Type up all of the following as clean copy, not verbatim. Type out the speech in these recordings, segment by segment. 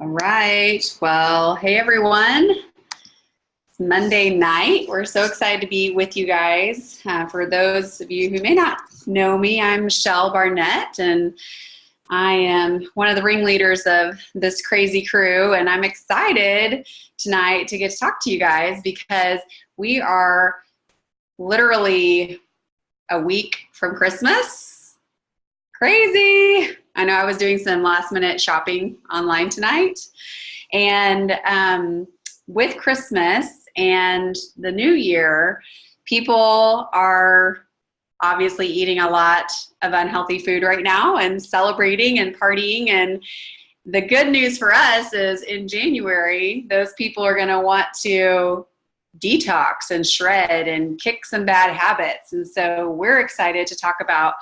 All right. Well, hey everyone. It's Monday night. We're so excited to be with you guys. For those of you who may not know me, I'm Michelle Barnett, and I am one of the ringleaders of this crazy crew. And I'm excited tonight to get to talk to you guys because we are literally a week from Christmas. Crazy. I know I was doing some last minute shopping online tonight. And with Christmas and the new year, people are obviously eating a lot of unhealthy food right now and celebrating and partying. And the good news for us is in January, those people are going to want to detox and shred and kick some bad habits. And so we're excited to talk about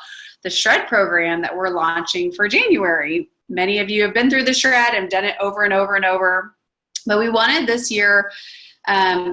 the shred program that we're launching for January. Many of you have been through the shred and done it over and over and over, but we wanted this year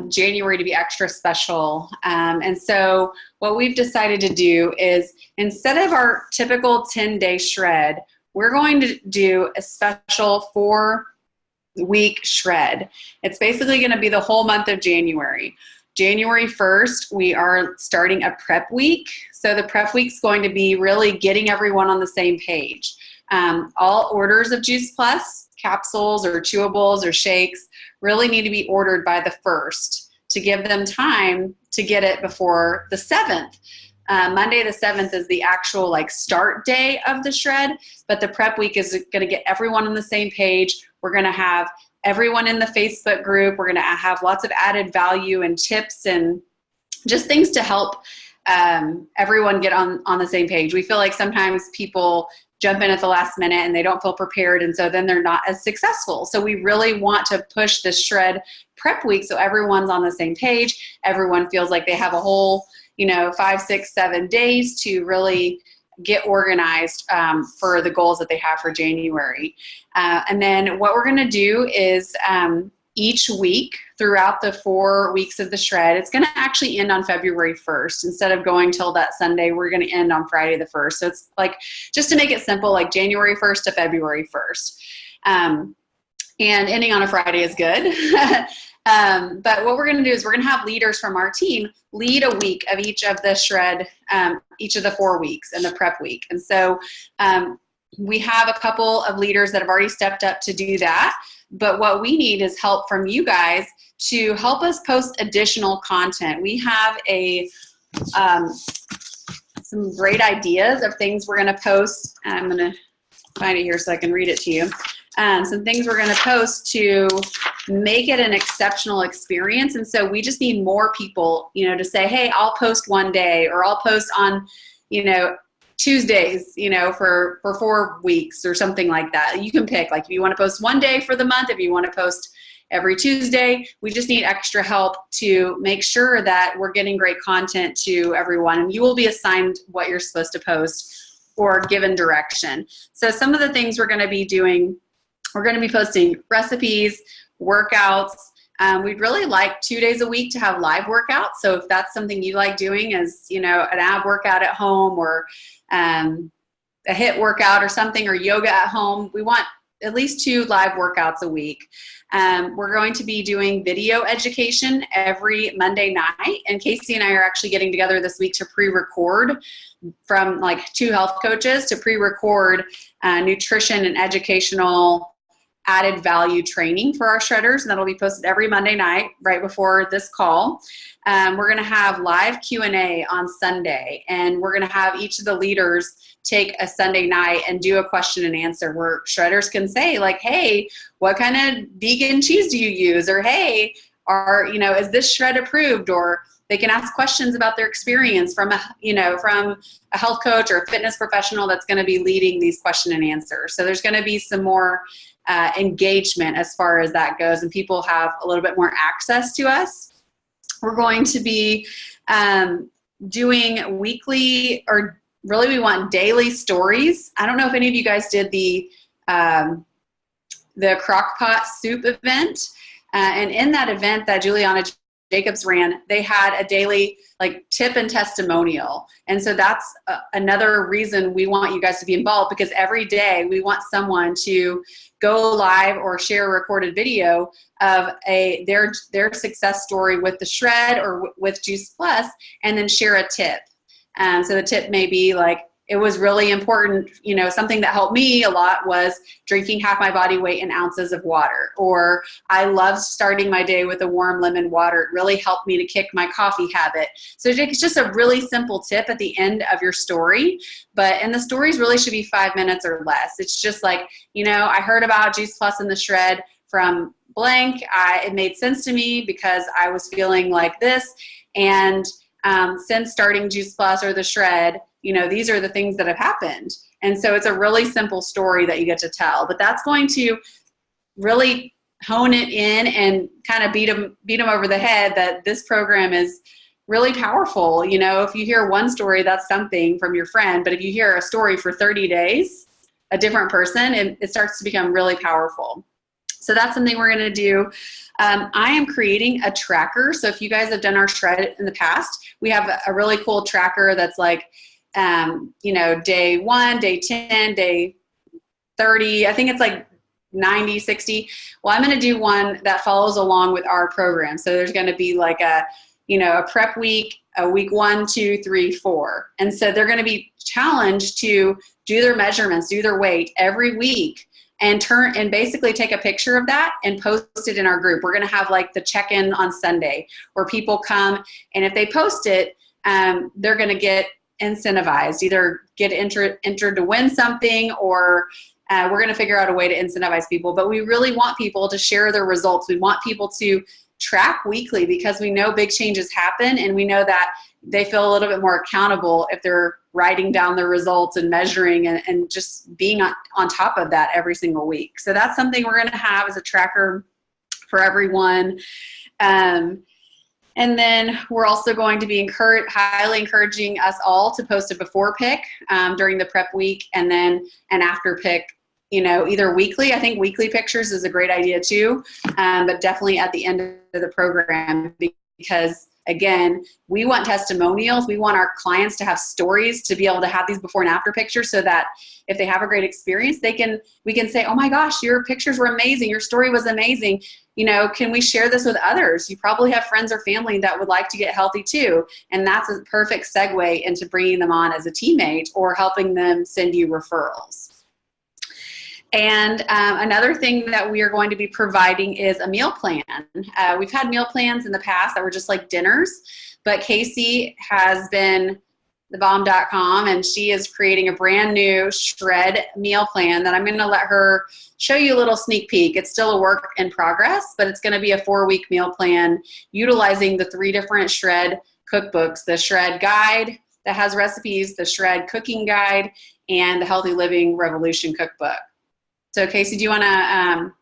January to be extra special. And so what we've decided to do is instead of our typical 10-day shred, we're going to do a special 4-week shred. It's basically going to be the whole month of January. January 1st, we are starting a prep week. So the prep week's going to be really getting everyone on the same page. All orders of Juice Plus, capsules or chewables or shakes, really need to be ordered by the 1st to give them time to get it before the 7th. Monday the 7th is the actual start day of the shred, but the prep week is going to get everyone on the same page. We're going to have everyone in the Facebook group. We're going to have lots of added value and tips and just things to help everyone get on the same page. We feel like sometimes people jump in at the last minute and they don't feel prepared, and so then they're not as successful. So we really want to push this shred prep week so everyone's on the same page. Everyone feels like they have a whole 5, 6, 7 days to really get organized for the goals that they have for January. And then what we're going to do is each week throughout the 4 weeks of the shred, it's going to actually end on February 1st. Instead of going till that Sunday, we're going to end on Friday the 1st. So it's just to make it simple, January 1st to February 1st. And ending on a Friday is good. But what we're going to do is we're going to have leaders from our team lead a week of each of the shred, each of the 4 weeks and the prep week. And so we have a couple of leaders that have already stepped up to do that. But what we need is help from you guys to help us post additional content. We have some great ideas of things we're going to post. I'm going to find it here so I can read it to you. Some things we're going to post to make it an exceptional experience. And so we just need more people, to say, hey, I'll post one day, or I'll post on, Tuesdays, for 4 weeks or something like that. You can pick, if you want to post one day for the month, if you want to post every Tuesday. We just need extra help to make sure that we're getting great content to everyone. And you will be assigned what you're supposed to post or given direction. So some of the things we're going to be doing, we're going to be posting recipes, workouts. We'd really like 2 days a week to have live workouts. So if that's something you like doing as, an ab workout at home, or a HIIT workout or something, or yoga at home, we want at least 2 live workouts a week. We're going to be doing video education every Monday night. And Casey and I are actually getting together this week to pre-record from 2 health coaches to pre-record nutrition and educational added value training for our shredders, and that'll be posted every Monday night right before this call. We're going to have live Q&A on Sunday, and we're going to have each of the leaders take a Sunday night and do a question and answer where shredders can say hey, what kind of vegan cheese do you use? Or hey, is this shred approved? Or they can ask questions about their experience from a health coach or a fitness professional that's going to be leading these question and answers. So there's going to be some more engagement as far as that goes, and people have a little bit more access to us. We're going to be doing weekly, or really we want daily stories. I don't know if any of you guys did the crock pot soup event. And in that event that Juliana Jacobs ran, they had a daily like tip and testimonial. And so that's another reason we want you guys to be involved, because every day we want someone to go live or share a recorded video of their success story with the Shred or with Juice Plus, and then share a tip. So the tip may be like, it was really important, something that helped me a lot was drinking half my body weight in ounces of water. Or I loved starting my day with a warm lemon water. It really helped me to kick my coffee habit. So it's just a really simple tip at the end of your story. And the stories really should be 5 minutes or less. It's just like, I heard about Juice Plus and the Shred from blank. It made sense to me because I was feeling like this. And since starting Juice Plus or the Shred, these are the things that have happened. And so it's a really simple story that you get to tell, but that's going to really hone it in and kind of beat them over the head that this program is really powerful. If you hear one story, that's something from your friend, but if you hear a story for 30 days, a different person, it starts to become really powerful. So that's something we're going to do. I am creating a tracker. So if you guys have done our Shred in the past, we have a really cool tracker that's like, day 1, day 10, day 30, I think it's like 90, 60. Well, I'm going to do one that follows along with our program. So there's going to be like a prep week, a week 1, 2, 3, 4. And so they're going to be challenged to do their measurements, do their weight every week, and basically take a picture of that and post it in our group. We're going to have like the check-in on Sunday where people come, and if they post it, they're going to get incentivized, either get entered to win something, or we're going to figure out a way to incentivize people. But we really want people to share their results. We want people to track weekly, because we know big changes happen, and we know that they feel a little bit more accountable if they're writing down their results and measuring and just being on top of that every single week. So that's something we're going to have as a tracker for everyone. And then we're also going to be highly encouraging us all to post a before pic during the prep week, and then an after pic, either weekly. I think weekly pictures is a great idea too, but definitely at the end of the program, because again, we want testimonials. We want our clients to have stories, to be able to have these before and after pictures, so that if they have a great experience, we can say, oh my gosh, your pictures were amazing. Your story was amazing. Can we share this with others? You probably have friends or family that would like to get healthy too. And that's a perfect segue into bringing them on as a teammate or helping them send you referrals. And another thing that we are going to be providing is a meal plan. We've had meal plans in the past that were just like dinners, but Casey has been thebomb.com, and she is creating a brand new Shred meal plan that I'm going to let her show you a little sneak peek. It's still a work in progress, but it's going to be a 4-week meal plan utilizing the 3 different Shred cookbooks: the Shred Guide that has recipes, the Shred Cooking Guide, and the Healthy Living Revolution Cookbook. So Casey, do you want to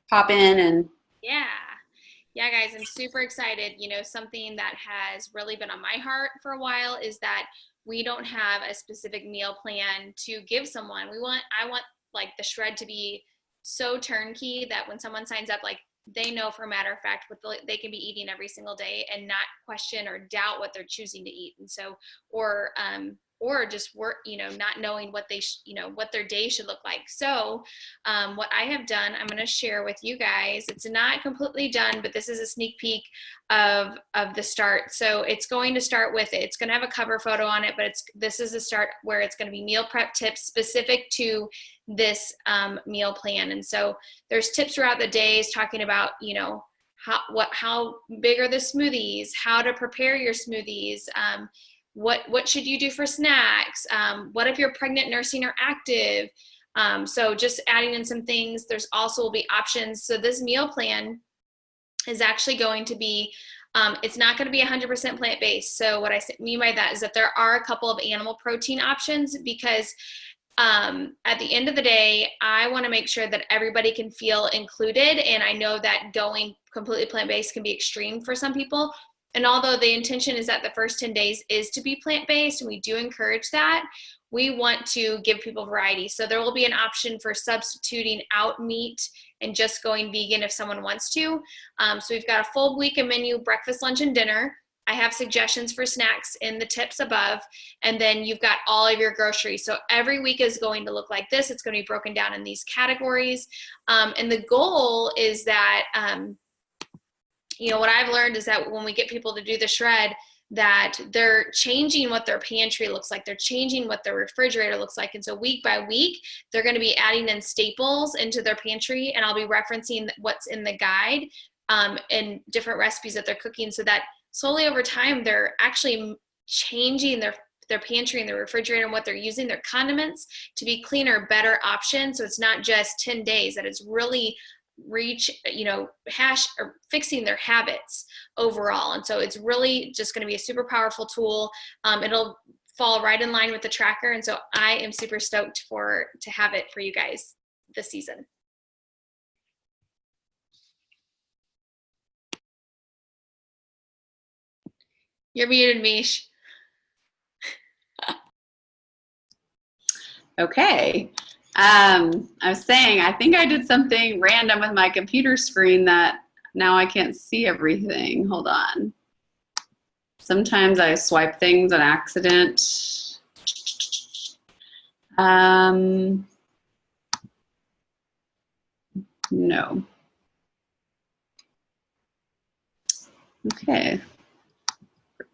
pop in and? Yeah, guys, I'm super excited. Something that has really been on my heart for a while is that we don't have a specific meal plan to give someone. I want like the Shred to be so turnkey that when someone signs up, like they know for a matter of fact what they can be eating every single day and not question or doubt what they're choosing to eat. And so, or just work, not knowing what what their day should look like. So what I have done, I'm going to share with you guys. It's not completely done, but this is a sneak peek of the start. So it's going to start with it's going to have a cover photo on it, but this is the start where it's going to be meal prep tips specific to this meal plan. And so there's tips throughout the days talking about, how big are the smoothies, how to prepare your smoothies, what should you do for snacks? What if you're pregnant, nursing, or active? So just adding in some things. There's also will be options. So this meal plan is actually going to be, it's not going to be 100% plant-based. So what I mean by that is that there are a couple of animal protein options, because at the end of the day, I want to make sure that everybody can feel included. And I know that going completely plant-based can be extreme for some people. And although the intention is that the first 10 days is to be plant-based, and we do encourage that, we want to give people variety. So there will be an option for substituting out meat and just going vegan if someone wants to. So we've got a full week of menu, breakfast, lunch, and dinner. I have suggestions for snacks in the tips above, and then you've got all of your groceries. So every week is going to look like this. It's going to be broken down in these categories. And the goal is that, what I've learned is that when we get people to do the shred, that they're changing what their pantry looks like. They're changing what their refrigerator looks like. And so week by week, they're going to be adding in staples into their pantry, and I'll be referencing what's in the guide and different recipes that they're cooking, so that slowly over time, they're actually changing their pantry and their refrigerator and what they're using, their condiments, to be cleaner, better options. So it's not just 10 days, that it's really fixing their habits overall. And so it's really just going to be a super powerful tool. It'll fall right in line with the tracker. And so I am super stoked to have it for you guys this season. You're muted, Mish. Okay. I was saying, I think I did something random with my computer screen that now I can't see everything. Hold on. Sometimes I swipe things on accident. No. Okay.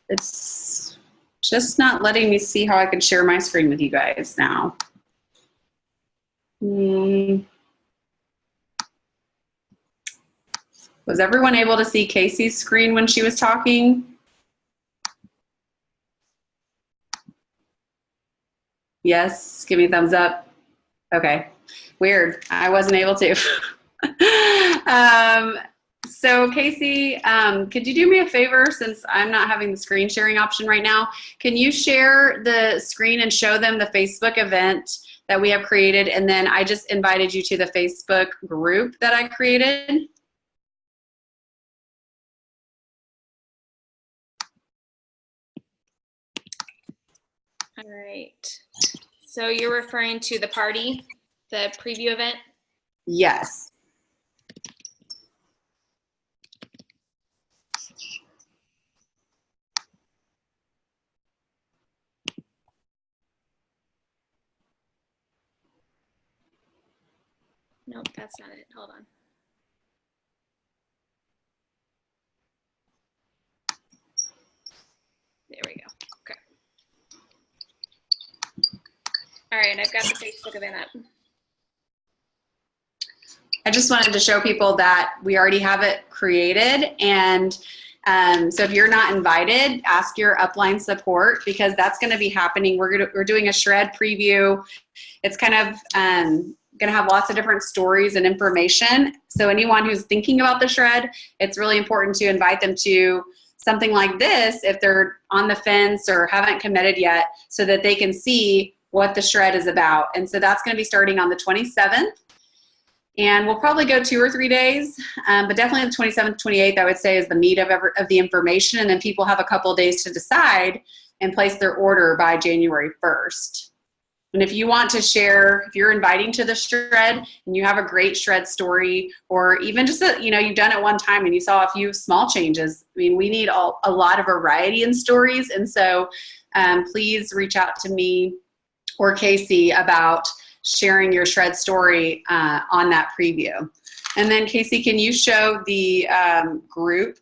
It's just not letting me see how I can share my screen with you guys now. Was everyone able to see Casey's screen when she was talking? Yes, give me a thumbs up. Okay, weird. I wasn't able to. So Casey, could you do me a favor, since I'm not having the screen sharing option right now? Can you share the screen and show them the Facebook event that we have created? And then I just invited you to the Facebook group that I created. All right. So you're referring to the party, the preview event? Yes. Nope, that's not it. Hold on. There we go. Okay. All right, I've got the Facebook event up. I just wanted to show people that we already have it created, and so if you're not invited, ask your upline support, because that's going to be happening. We're doing a shred preview. It's kind of going to have lots of different stories and information. So anyone who's thinking about the shred, it's really important to invite them to something like this if they're on the fence or haven't committed yet, so that they can see what the shred is about. And so that's going to be starting on the 27th. And we'll probably go 2 or 3 days, but definitely the 27th, 28th, I would say, is the meat of the information. And then people have a couple of days to decide and place their order by January 1st. And if you want to share, if you're inviting to the shred and you have a great shred story, or even just you've done it one time and you saw a few small changes, I mean, we need a lot of variety in stories. And so please reach out to me or Casey about sharing your shred story on that preview. And then Casey, can you show the group?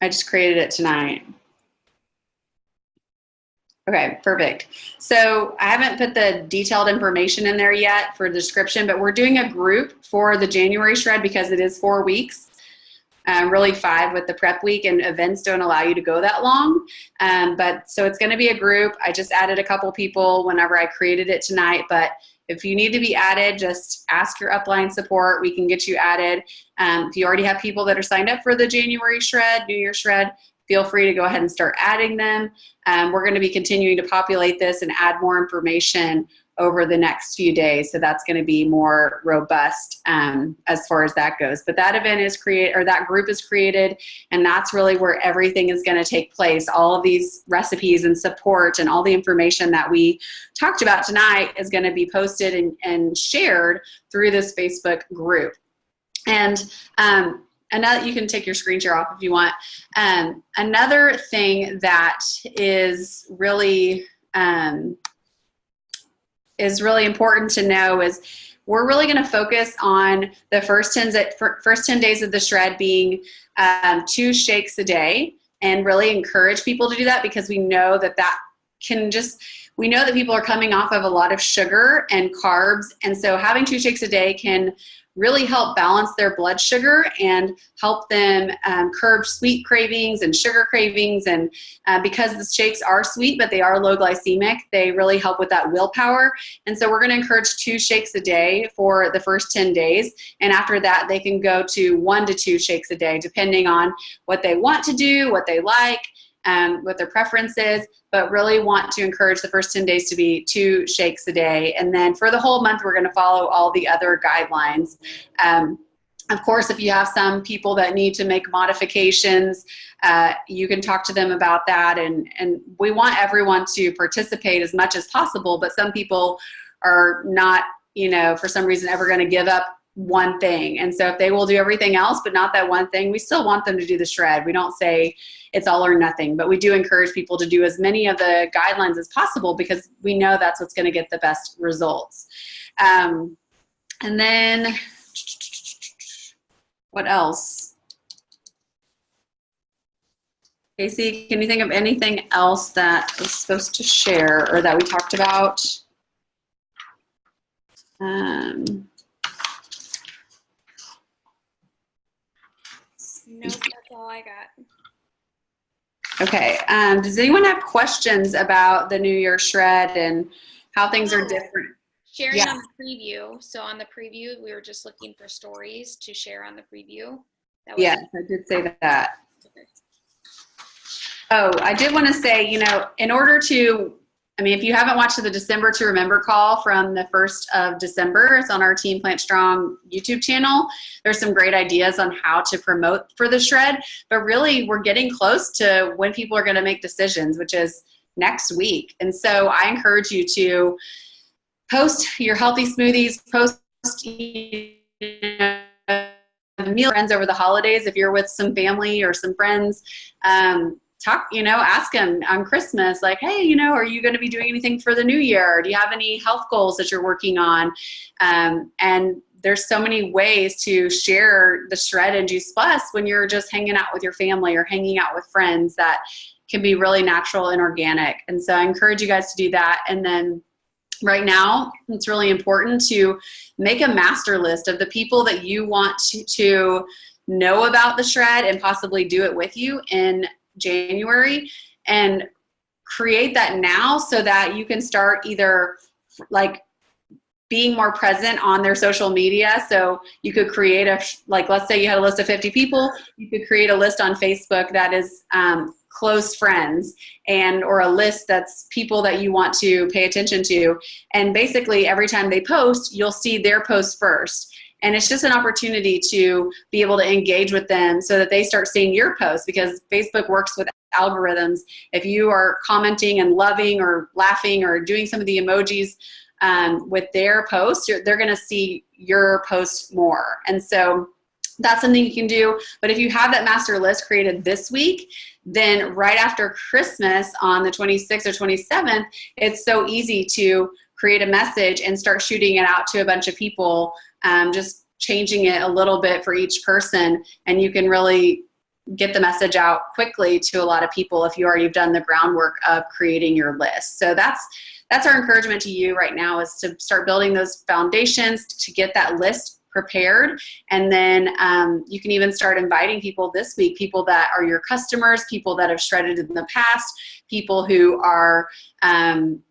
I just created it tonight. Okay, perfect. So I haven't put the detailed information in there yet for the description, but we're doing a group for the January shred because it is 4 weeks. Really 5 with the prep week, and events don't allow you to go that long. But so it's going to be a group. I just added a couple people whenever I created it tonight, but if you need to be added, just ask your upline support. We can get you added. If you already have people that are signed up for the January shred, New Year shred, feel free to go ahead and start adding them. We're going to be continuing to populate this and add more information over the next few days. So that's going to be more robust as far as that goes. But that event is that group is created, and that's really where everything is going to take place. All of these recipes and support and all the information that we talked about tonight is going to be posted and shared through this Facebook group. And another, you can take your screen share off if you want. Another thing that is really important to know is we're really going to focus on the first 10 days of the shred being 2 shakes a day, and really encourage people to do that, because we know that we know that people are coming off of a lot of sugar and carbs, and so having 2 shakes a day can really help balance their blood sugar and help them curb sweet cravings and sugar cravings. And because the shakes are sweet, but they are low glycemic, they really help with that willpower. And so we're going to encourage 2 shakes a day for the first 10 days. And after that, they can go to 1 to 2 shakes a day, depending on what they want to do, what they like, what their preference is, but really want to encourage the first 10 days to be 2 shakes a day. And then for the whole month, we're going to follow all the other guidelines. Of course, if you have some people that need to make modifications, you can talk to them about that. And we want everyone to participate as much as possible, but some people are not, for some reason ever going to give up one thing. And so if they will do everything else, but not that one thing, we still want them to do the shred. We don't say it's all or nothing, but we do encourage people to do as many of the guidelines as possible, because we know that's what's going to get the best results. And then what else? Casey, can you think of anything else that was supposed to share or that we talked about? Nope, that's all I got. Okay. Does anyone have questions about the New Year shred and how things are different? Sharing on the preview. So on the preview, we were just looking for stories to share on the preview. Yes, I did say that. Okay. Oh, I did want to say, in order to, if you haven't watched the December to Remember call from the 1st of December, it's on our Team Plant Strong YouTube channel. There's some great ideas on how to promote for the shred, but really we're getting close to when people are going to make decisions, which is next week. And so I encourage you to post your healthy smoothies, post meal friends over the holidays if you're with some family or some friends. Ask them on Christmas, like, hey, are you going to be doing anything for the new year? Do you have any health goals that you're working on? And there's so many ways to share the shred and Juice Plus when you're just hanging out with your family or hanging out with friends, that can be really natural and organic. And so I encourage you guys to do that. And then right now, it's really important to make a master list of the people that you want to know about the shred and possibly do it with you in January, and create that now so that you can start either like being more present on their social media. So you could create let's say you had a list of 50 people, you could create a list on Facebook that is close friends, or a list that's people that you want to pay attention to. And basically every time they post, you'll see their post first. And it's just an opportunity to be able to engage with them so that they start seeing your posts, because Facebook works with algorithms. If you are commenting and loving or laughing or doing some of the emojis with their posts, they're going to see your post more. And so that's something you can do. But if you have that master list created this week, then right after Christmas on the 26th or 27th, it's so easy to create a message and start shooting it out to a bunch of people, just changing it a little bit for each person. And you can really get the message out quickly to a lot of people if you already have done the groundwork of creating your list. So that's our encouragement to you right now, is to start building those foundations to get that list prepared. And then you can even start inviting people this week, people that are your customers, people that have shredded in the past, people who are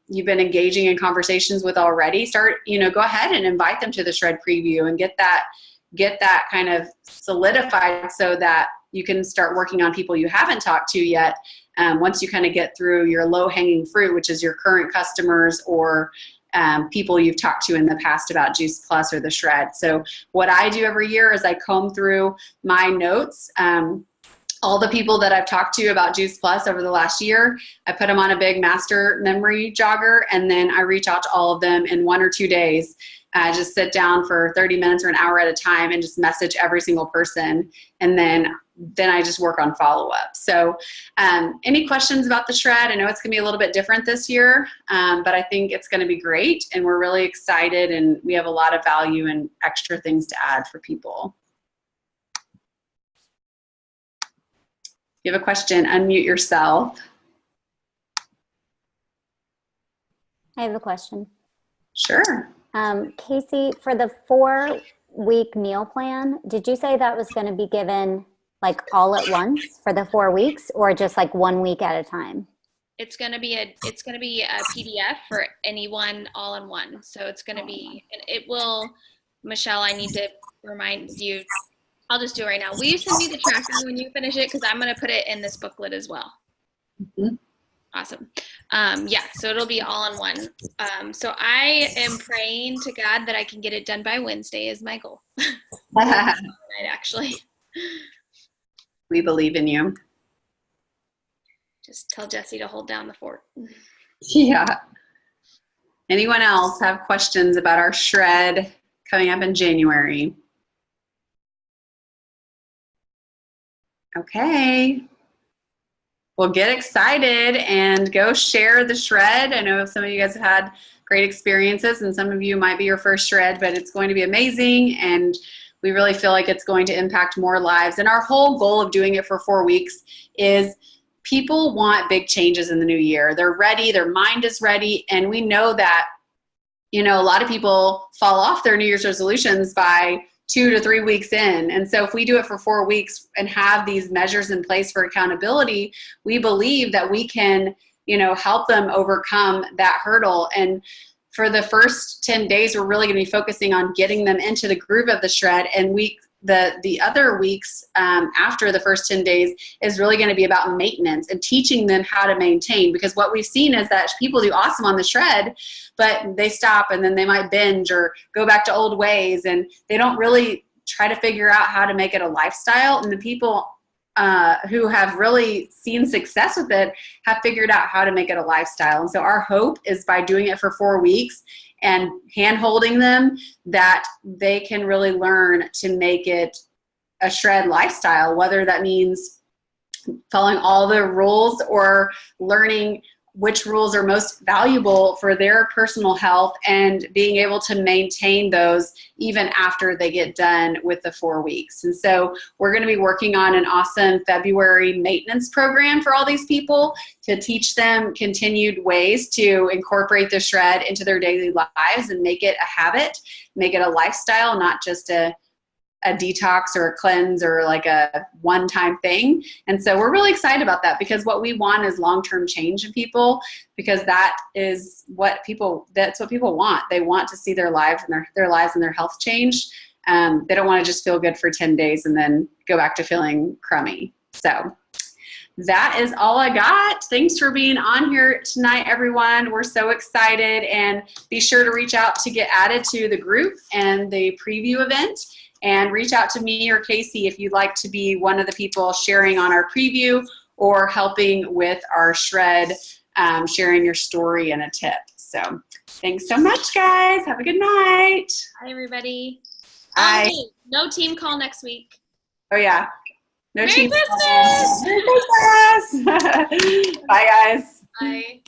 you've been engaging in conversations with already. Go ahead and invite them to the shred preview and get that kind of solidified so that you can start working on people you haven't talked to yet. Once you kind of get through your low-hanging fruit, which is your current customers or people you've talked to in the past about Juice Plus or the Shred. So what I do every year is I comb through my notes, all the people that I've talked to about Juice Plus over the last year. I put them on a big master memory jogger, and then I reach out to all of them in 1 or 2 days. Just sit down for 30 minutes or an hour at a time and just message every single person. And then I just work on follow-up. So any questions about the Shred? I know it's going to be a little bit different this year, but I think it's going to be great. And we're really excited, and we have a lot of value and extra things to add for people. If you have a question, unmute yourself. I have a question. Sure. Casey, for the 4-week meal plan, did you say that was going to be given like all at once for the 4 weeks, or just like 1 week at a time? It's going to be a PDF for anyone all in one. So it's going to be, and it will, Michelle, I need to remind you, I'll just do it right now. Will you send me the tracking when you finish it? Because I'm going to put it in this booklet as well. Mm-hmm. Awesome. Yeah, so it'll be all in one. So I am praying to God that I can get it done by Wednesday is my goal. Actually. We believe in you. Just tell Jesse to hold down the fort. Yeah. Anyone else have questions about our Shred coming up in January? Okay. Well, get excited and go share the Shred. I know some of you guys have had great experiences, and some of you might be your first Shred, but it's going to be amazing, and we really feel like it's going to impact more lives. And our whole goal of doing it for 4 weeks is people want big changes in the new year. They're ready, their mind is ready, and we know that, a lot of people fall off their New Year's resolutions by 2 to 3 weeks in. And so if we do it for 4 weeks and have these measures in place for accountability, we believe that we can, help them overcome that hurdle. And for the first 10 days, we're really going to be focusing on getting them into the groove of the Shred. And the other weeks after the first 10 days is really going to be about maintenance and teaching them how to maintain. Because what we've seen is that people do awesome on the Shred, but they stop and then they might binge or go back to old ways, and they don't really try to figure out how to make it a lifestyle. And the people who have really seen success with it have figured out how to make it a lifestyle. And so our hope is by doing it for 4 weeks and hand-holding them, that they can really learn to make it a Shred lifestyle, whether that means following all the rules or learning which rules are most valuable for their personal health and being able to maintain those even after they get done with the 4 weeks. And so we're going to be working on an awesome February maintenance program for all these people to teach them continued ways to incorporate the Shred into their daily lives and make it a habit, make it a lifestyle, not just a detox or a cleanse or like a one-time thing. And so we're really excited about that, because what we want is long-term change in people, because that's what people want. They want to see their lives and their lives and their health change. They don't want to just feel good for 10 days and then go back to feeling crummy. So that is all I got. Thanks for being on here tonight, everyone. We're so excited, and be sure to reach out to get added to the group and the preview event. And reach out to me or Casey if you'd like to be one of the people sharing on our preview or helping with our Shred, sharing your story and a tip. So thanks so much, guys. Have a good night. Bye, everybody. Bye. No team call next week. Oh, yeah. No Merry team Christmas! call. Merry Christmas! Bye, guys. Bye.